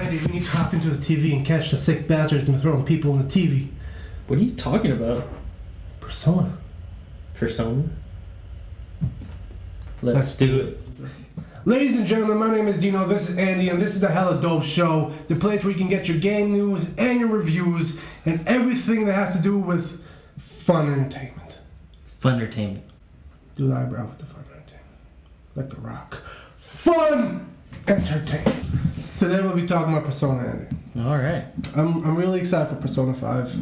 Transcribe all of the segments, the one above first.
Andy, we need to hop into the TV and catch the sick bastards and throwing people in the TV. What are you talking about? Persona. Persona? Let's do it. Ladies and gentlemen, my name is Dino, this is Andy, and this is the Hella Dope Show, the place where you can get your game news and your reviews and everything that has to do with fun entertainment. Fun entertainment. Do the eyebrow with the fun entertainment. Like The Rock. Fun entertainment. Today we'll be talking about Persona, Andy. Alright. I'm really excited for Persona 5.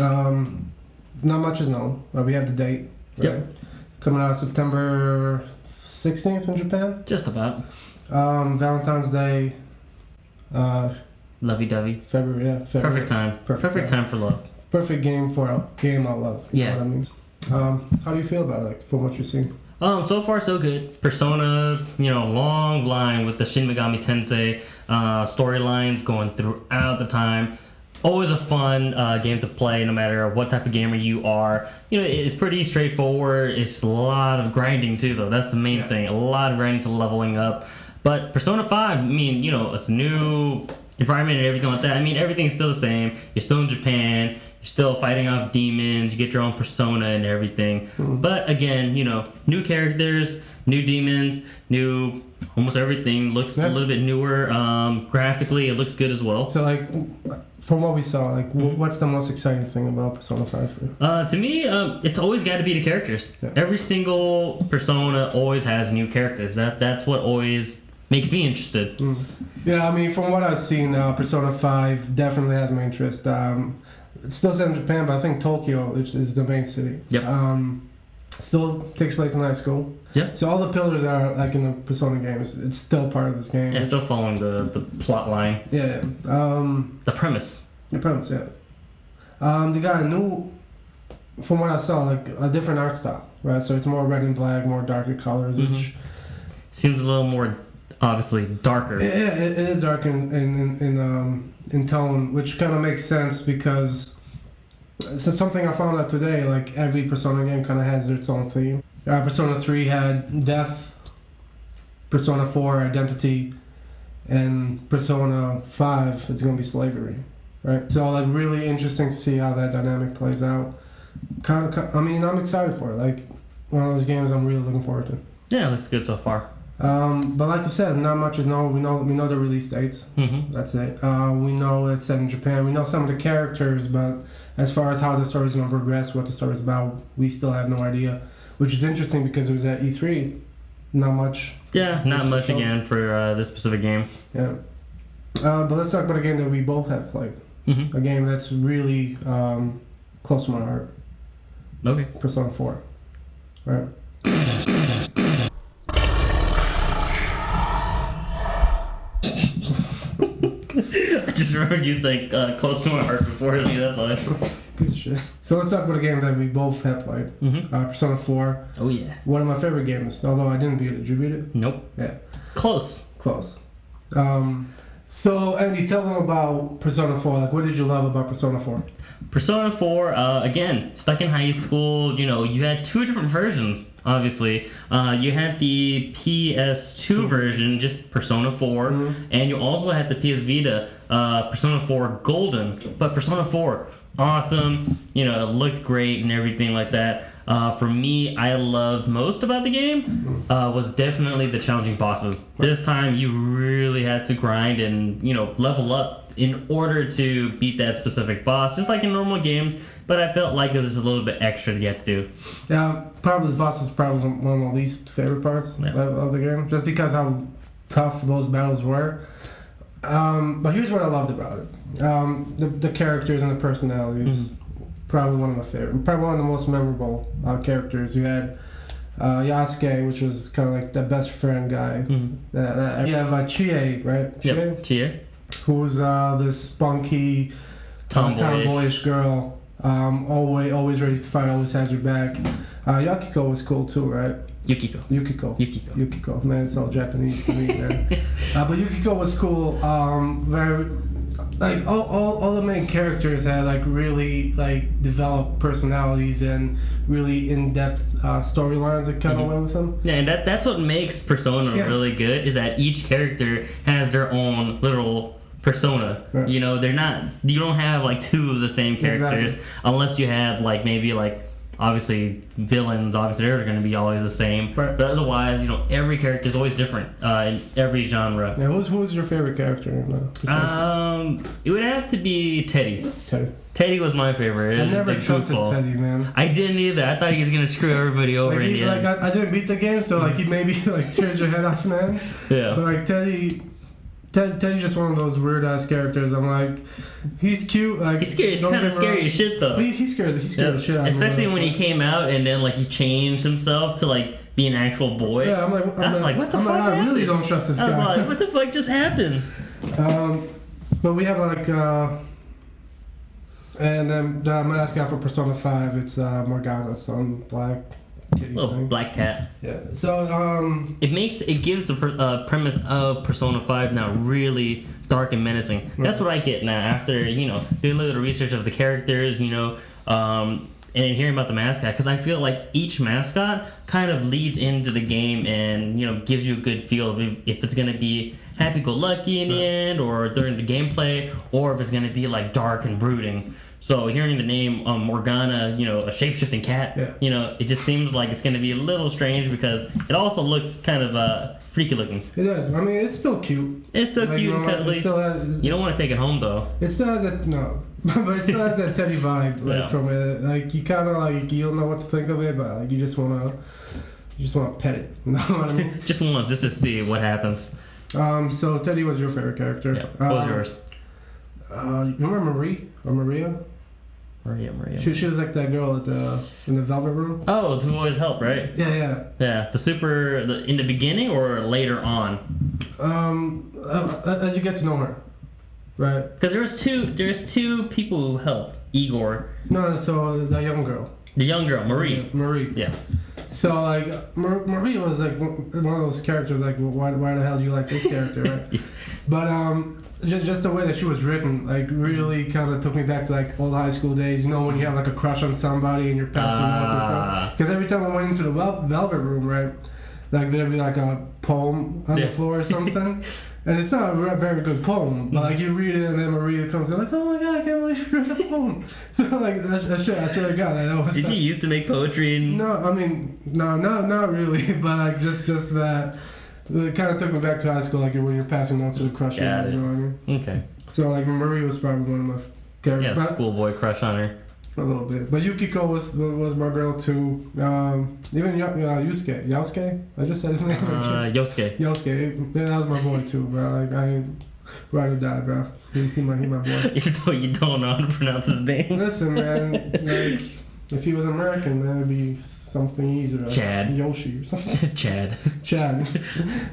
Not much is known. We have the date, right? Yep. Coming out September 16th in Japan. Just about. Valentine's Day. Lovey-dovey. February. Perfect time. Perfect time for love. Perfect game for game I love. You Yeah. know what I mean? How do you feel about it, like, from what you're seeing? So far so good. Persona, long line with the Shin Megami Tensei storylines going throughout the time. Always a fun game to play, no matter what type of gamer you are. It's pretty straightforward. It's a lot of grinding too, though. That's the main thing. A lot of grinding to leveling up. But Persona 5, it's a new environment and everything like that. Everything's still the same. You're still in Japan. You're still fighting off demons. You get your own persona and everything. Mm-hmm. But again, new characters, new demons, new almost everything. Looks a little bit newer. Graphically, it looks good as well. So, from what we saw, what's the most exciting thing about Persona 5 for you? To me, it's always got to be the characters. Yeah. Every single Persona always has new characters. That's what always makes me interested. Mm. Yeah, from what I've seen, Persona 5 definitely has my interest. It's still set in Japan, but I think Tokyo, which is the main city. Yep. Still takes place in high school. Yep. So all the pillars are in the Persona game. It's still part of this game. Yeah, still following the plot line. Yeah. The premise. The premise, yeah. They got a new, from what I saw, a different art style, right? So it's more red and black, more darker colors, which seems a little more obviously darker. Yeah, it is dark in tone, which kind of makes sense because it's something I found out today. Every Persona game kind of has its own theme. Persona 3 had death, Persona 4 identity, and Persona 5 it's gonna be slavery, right? So really interesting to see how that dynamic plays out. I'm excited for it. One of those games I'm really looking forward to. Yeah, it looks good so far. But like I said, not much is known. We know the release dates. Mm-hmm. That's it. We know it's set in Japan. We know some of the characters, but as far as how the story is going to progress, what the story is about, we still have no idea. Which is interesting because it was at E3. Not much. Yeah, not much again for this specific game. Yeah. But let's talk about a game that we both have played. Mm-hmm. A game that's really close to my heart. Okay. Persona 4. Right. I just remembered you saying close to my heart before. That's all. Piece of shit. So let's talk about a game that we both have played. Mm-hmm. Persona 4. Oh yeah. One of my favorite games, although I didn't beat it. Did you beat it? Nope. Yeah. Close. So Andy, tell them about Persona 4. What did you love about Persona 4? Persona 4, again, stuck in high school, you had two different versions, obviously. You had the PS2 version, just Persona 4, and you also had the PS Vita, Persona 4 Golden. But Persona 4, awesome, it looked great and everything like that. For me, I loved most about the game was definitely the challenging bosses. This time, you really had to grind and, level up in order to beat that specific boss, just like in normal games, but I felt like it was just a little bit extra to get to do. Yeah, probably the boss is probably one of my least favorite parts of the game, just because how tough those battles were. But here's what I loved about it. The characters and the personalities, probably one of my favorite, probably one of the most memorable characters. You had Yasuke, which was kind of the best friend guy. Mm-hmm. You have Chie, right? Yep, Chie. Who's this spunky, tomboyish girl, always ready to fight, always has your back. Yukiko was cool too, right? Yukiko. Man, it's all Japanese to me, man. But Yukiko was cool. Very, all the main characters had really developed personalities and really in-depth storylines that kind of went with them. Yeah, and that's what makes Persona really good, is that each character has has their own literal persona. Right. You know, you don't have like two of the same characters unless you had like maybe like obviously villains. Obviously they're going to be always the same. Right. But otherwise, you know, every character is always different in every genre. Yeah, who's your favorite character? It would have to be Teddy. Teddy. Teddy was my favorite. I never trusted Teddy, man. I didn't either. I thought he was gonna screw everybody over in the end. Like I didn't beat the game, so like he maybe like tears your head off in the end. Yeah. But like Teddy's just one of those weird ass characters. I'm like, he's cute. Like He's scary. He's kind of scary as shit though. He scares the shit out of me. Especially when he came out and then like he changed himself to like be an actual boy. Yeah, I was like, what the fuck? I really don't trust this guy. I was like, what the fuck just happened? But we have like and then the mascot for Persona 5, it's Morgana, some black kitty Little thing. black cat. Yeah. So It gives the premise of Persona 5 now really dark and menacing. That's what I get now after doing a little bit of research of the characters, and hearing about the mascot, because I feel like each mascot kind of leads into the game and gives you a good feel of if it's gonna be happy-go-lucky in the end, or during the gameplay, or if it's gonna be like dark and brooding. So hearing the name Morgana, a shape-shifting cat, it just seems like it's gonna be a little strange because it also looks kind of freaky looking. it does. I mean, it's still cute. It's still cute and cuddly. You don't want to take it home though. It still has that but it still has that Teddy vibe from it. Like you kind of like you don't know what to think of it, but like you just wanna pet it. You know what I mean? Just once, just to see what happens. So Teddy was your favorite character. Yeah. What was yours? You remember Marie or Maria? Maria. She was like that girl in the Velvet Room. Oh, who always helped, right? Yeah. Yeah, in the beginning or later on? As you get to know her, right? Because there's two people who helped. Igor. No, so the young girl. The young girl, Marie. Marie. Yeah. So like Marie was like one of those characters. Like, why the hell do you like this character, right? Yeah. But just the way that she was written, like, really kind of took me back to like old high school days. When you have like a crush on somebody and you're passing notes and stuff. Because every time I went into the Velvet Room, right, like there'd be like a poem on the floor or something. And it's not a very good poem, but like you read it and then Maria comes in like, oh my god, I can't believe you read the poem. So like I swear to God, Did you used to make poetry? No, I mean not really, but like just that. It kind of took me back to high school, like when you're passing notes to the crush. You know what I mean? Okay. So like Marie was probably one of my characters. Yeah, schoolboy crush on her. A little bit, but Yukiko was my girl too. Even Yosuke. I just said his name. Yosuke. Yosuke. That was my boy too, bro. Like I ain't ride or die, bro. He my boy. Even though you don't know how to pronounce his name. Listen, man. Like if he was American, man, it'd be something easier. Chad. Yoshi or something. Chad.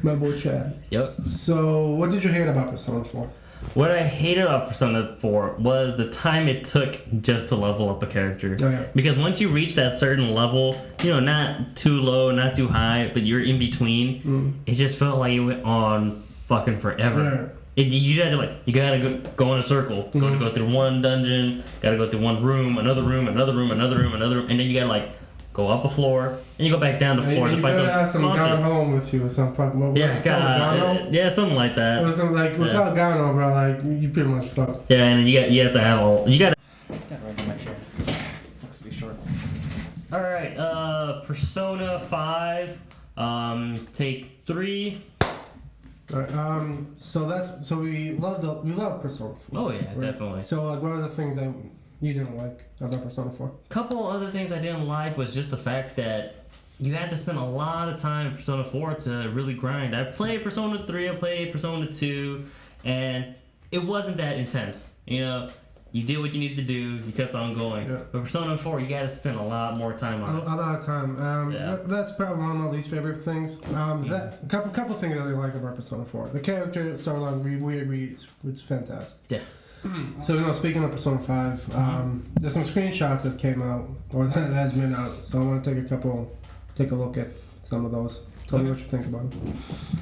My boy Chad. Yep. So, what did you hate about Persona 4? What I hated about Persona 4 was the time it took just to level up a character. Oh, yeah. Because once you reach that certain level, not too low, not too high, but you're in between, it just felt like it went on fucking forever. Yeah. You gotta go in a circle. Go through one dungeon, gotta go through one room, another room, and then you gotta go up a floor, and you go back down the floor to fight those monsters. You gotta have some Gano with you or something. Yeah, something like that. It was something like, without Gano, bro, like, you pretty much fucked. Yeah, and then you have to have all... You gotta rise in my chair. It sucks to be short. Alright, Persona 5, take 3. Alright, so we love Persona 4. Oh yeah, right? definitely. So like, what are the things that you didn't like about Persona 4? Couple other things I didn't like was just the fact that you had to spend a lot of time in Persona 4 to really grind. I played Persona 3, I played Persona 2, and it wasn't that intense. You did what you needed to do, you kept on going. Yeah. But Persona 4, you gotta spend a lot more time on it. A lot of time. That's probably one of my least favorite things. Couple things that I like about Persona 4. The character storyline, we agree, it's fantastic. Yeah. So, speaking of Persona 5, there's some screenshots that came out, or that has been out. So I want to take a look at some of those. Tell me what you think about them.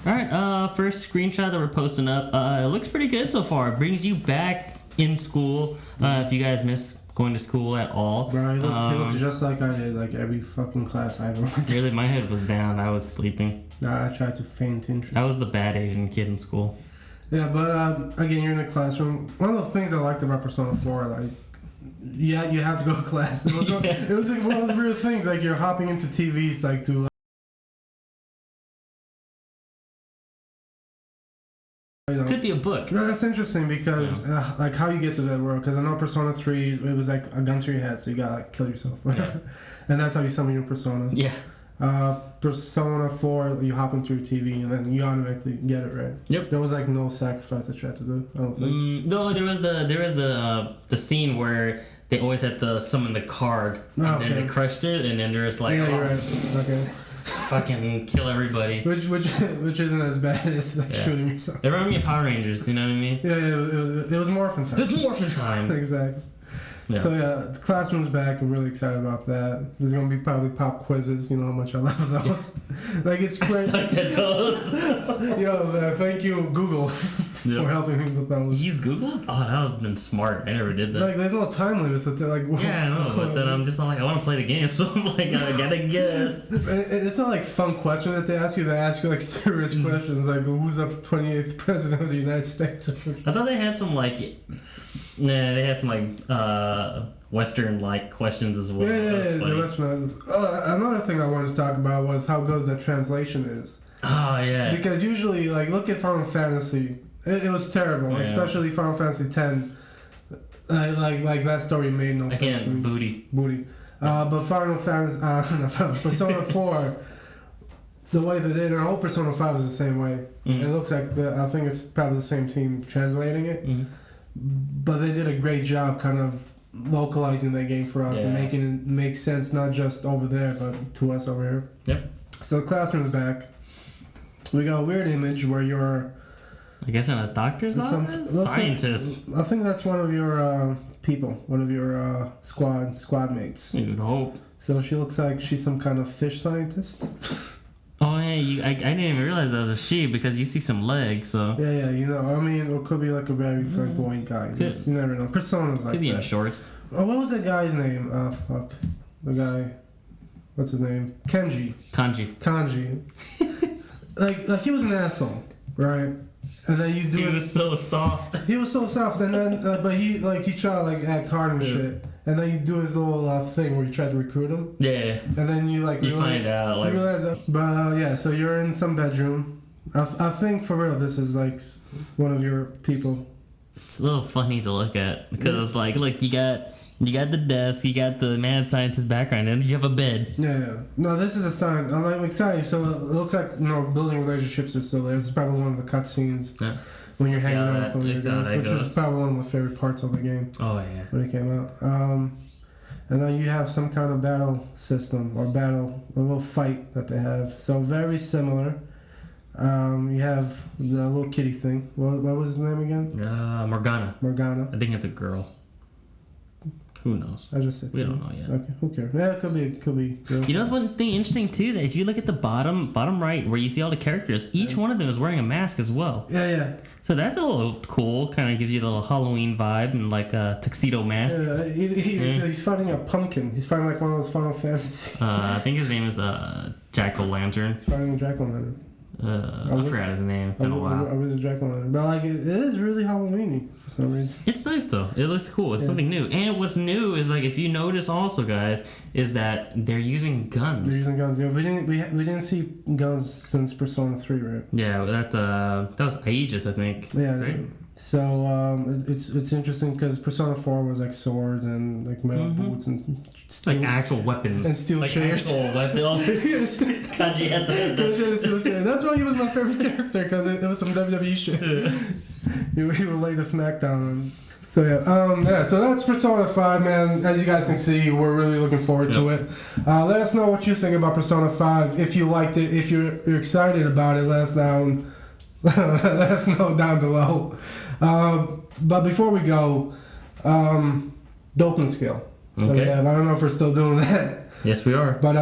Alright, first screenshot that we're posting up. It looks pretty good so far. It brings you back in school, if you guys miss going to school at all. Bro, he looked just like I did, like every fucking class I ever went to. Really, my head was down. I was sleeping. I tried to feign interest. I was the bad Asian kid in school. Yeah, but again, you're in a classroom. One of the things I liked about Persona 4, like, yeah, you have to go to class. It was, it was like one of those weird things, like you're hopping into TVs, like to. Could be a book. No, that's interesting because like how you get to that world. Because I know Persona 3, it was like a gun to your head, so you gotta like kill yourself, whatever. And that's how you summon your persona. Yeah. Persona 4, you hop into your TV and then you automatically get it right. Yep. There was like no sacrifice that you had to do. I don't think. No, there was the scene where they always had to summon the card, and then they crushed it, and then there's like, yeah, you're right. Okay. fucking kill everybody. Which isn't as bad as like shooting yourself. It reminded me of Power Rangers. You know what I mean? Yeah, it was Morphin time. It was Morphin time. Exactly. Yeah. So yeah, the classroom's back. I'm really excited about that. There's gonna be probably pop quizzes. You know how much I love those. Like it's great. I sucked at those. Yo, thank you Google for helping me with those. He's Google? Oh, that was been smart. I never did that. Like there's no time limit, so like. Yeah, I know, but then I'm just like I want to play the game, so I'm like I gotta guess. It's not like fun questions that they ask you. They ask you like serious questions, like who's the 28th president of the United States? I thought they had some like. Nah, they had some like Western like questions as well. Yeah, the Western. Another thing I wanted to talk about was how good the translation is. Oh yeah. Because usually, like, look at Final Fantasy. It was terrible, especially Final Fantasy X. Like that story made no sense to me. Booty. But Final Fantasy, Persona 4. The way they did it, I hope Persona 5 is the same way. Mm-hmm. It looks like I think it's probably the same team translating it. Mm-hmm. But they did a great job kind of localizing that game for us and making it make sense not just over there but to us over here. Yep. So the classroom's back. We got a weird image where you're... I guess in a doctor's office? Scientist. Like, I think that's one of your people. One of your squad mates. You'd hope. So she looks like she's some kind of fish scientist. Oh, hey, I didn't even realize that was a she because you see some legs, so... Yeah, you know, I mean, it could be like a very flamboyant guy. You never know. Personas like that. Could be in shorts. Oh, what was that guy's name? Fuck. The guy... What's his name? Kanji. like he was an asshole, right? And then you do He was so soft. He was so soft, and then... but he tried to, like, act hard and shit. And then you do his little thing where you try to recruit him. Yeah. And then you like... You find out, like... You realize that. But yeah, so you're in some bedroom. I think for real this is like one of your people. It's a little funny to look at because it's like, look, you got the desk, you got the mad scientist background, and you have a bed. Yeah. No, this is a sign. I'm excited. So it looks like building relationships is still there. It's probably one of the cutscenes. Yeah. When you're hanging out with your guys, which is probably one of my favorite parts of the game. Oh yeah. When it came out. And then you have some kind of battle system or a little fight that they have. So very similar. You have the little kitty thing. What was his name again? Morgana. Morgana. I think it's a girl. Who knows? I just said we don't know yet. Okay, who cares? Yeah, it could be. Girl. You know what's one thing interesting too? That if you look at the bottom right where you see all the characters, each one of them is wearing a mask as well. Yeah. So that's a little cool. Kind of gives you a little Halloween vibe and like a tuxedo mask. Yeah, he's fighting a pumpkin. He's fighting like one of those Final Fantasy. I think his name is Jack-o'-lantern. He's fighting a Jack-o'-lantern. I forgot his name. It's been a while. I was a Jack-o'-lantern, but like it is really Halloweeny for some reason. It's nice though. It looks cool. It's something new. And what's new is like if you notice also, guys, is that they're using guns. They're using guns. Yeah, we didn't see guns since Persona 3, right? Yeah, that was Aegis, I think. Yeah. Right? So it's interesting because Persona 4 was like swords and like metal boots and steel, like actual weapons and steel like chairs. Actual weapons. Yes. Kanji had the That's why he was my favorite character because it was some WWE shit. He would lay the smackdown on. So so that's Persona 5, man. As you guys can see, we're really looking forward to it. Let us know what you think about Persona 5. If you liked it, if you're excited about it, let us know down below. But before we go, doping scale. Okay. I don't know if we're still doing that. Yes, we are. But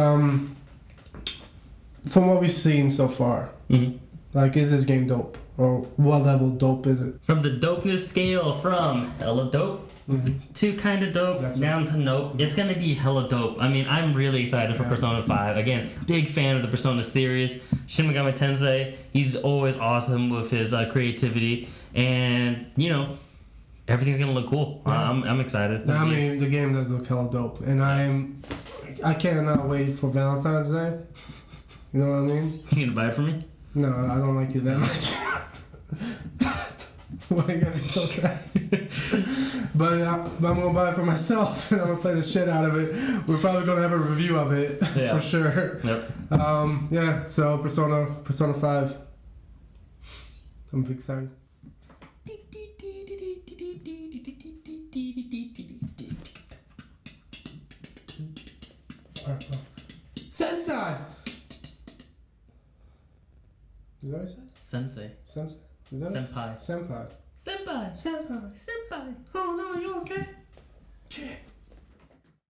from what we've seen so far, like, is this game dope? Or what level dope is it? From the dopeness scale from hella dope to kind of dope, That's down to nope. It's gonna be hella dope. I mean, I'm really excited for Persona 5. Again, big fan of the Persona series. Shin Megami Tensei, he's always awesome with his creativity, and you know, everything's gonna look cool. I'm excited. I mean, the game does look hella dope, and I cannot wait for Valentine's Day. You know what I mean? You gonna buy it for me? No, I don't like you that much. Why are you gonna be so sad? But I'm gonna buy it for myself, and I'm gonna play the shit out of it. We're probably gonna have a review of it for sure. Yep. Yeah. So Persona 5. I'm excited. Sensei. Is that what it says? Sensei. Sensei. Is that Senpai. Senpai. Senpai. Senpai. Senpai. Oh no, you okay? Chip.